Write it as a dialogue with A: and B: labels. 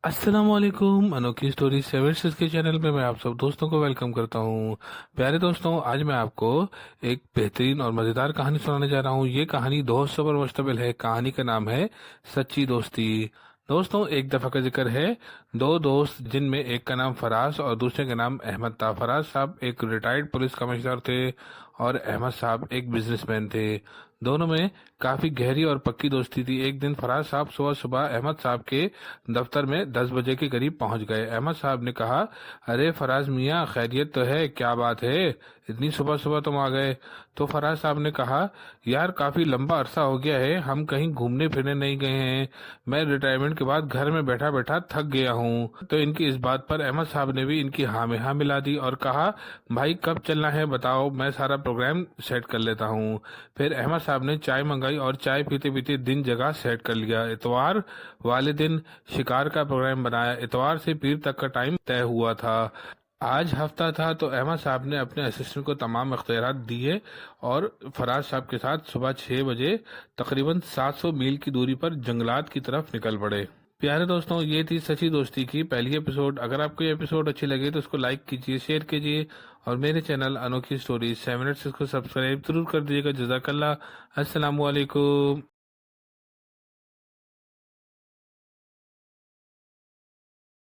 A: अस्सलाम वालेकुम। अनोखी स्टोरी सेवन के चैनल में मैं आप सब दोस्तों को वेलकम करता हूँ। प्यारे दोस्तों, आज मैं आपको एक बेहतरीन और मज़ेदार कहानी सुनाने जा रहा हूँ। ये कहानी दोस्तों पर मुश्तमिल है। कहानी का नाम है सच्ची दोस्ती। दोस्तों, एक दफ़ा का जिक्र है। दो दोस्त जिनमें एक का नाम फराज और दूसरे का नाम अहमद था। फराज साहब एक रिटायर्ड पुलिस कमिश्नर थे और अहमद साहब एक बिजनेसमैन थे। दोनों में काफी गहरी और पक्की दोस्ती थी। एक दिन फराज साहब सुबह सुबह अहमद साहब के दफ्तर में 10 बजे के करीब पहुंच गए। अहमद साहब ने कहा, अरे फराज मियाँ, खैरियत तो है? क्या बात है, इतनी सुबह सुबह तुम आ गए? तो फराज साहब ने कहा, यार काफी लंबा अरसा हो गया है, हम कहीं घूमने फिरने नहीं गए हैं। मैं रिटायरमेंट के बाद घर में बैठा बैठा थक गया हूँ। तो इनकी इस बात पर अहमद साहब ने भी इनकी हाँ में हाँ मिला दी और कहा, भाई कब चलना है बताओ, मैं सारा प्रोग्राम सेट कर लेता हूँ। फिर अहमद साहब ने चाय मंगाई और चाय पीते पीते दिन जगह सेट कर लिया। इतवार वाले दिन शिकार का प्रोग्राम बनाया। इतवार से पीर तक का टाइम तय हुआ था। आज हफ्ता था तो अहमद साहब ने अपने असिस्टेंट को तमाम अख्तियारात दिए और फराज साहब के साथ सुबह 6 बजे तकरीबन 700 मील की दूरी पर जंगलात की तरफ निकल पड़े। प्यारे दोस्तों, ये थी सच्ची दोस्ती की पहली एपिसोड। अगर आपको ये एपिसोड अच्छी लगे तो उसको लाइक कीजिए, शेयर कीजिए और मेरे चैनल अनोखी स्टोरी 7 मिनट्स को सब्सक्राइब जरूर कर दीजिएगा। जजाकल्ला। अस्सलाम वालेकुम।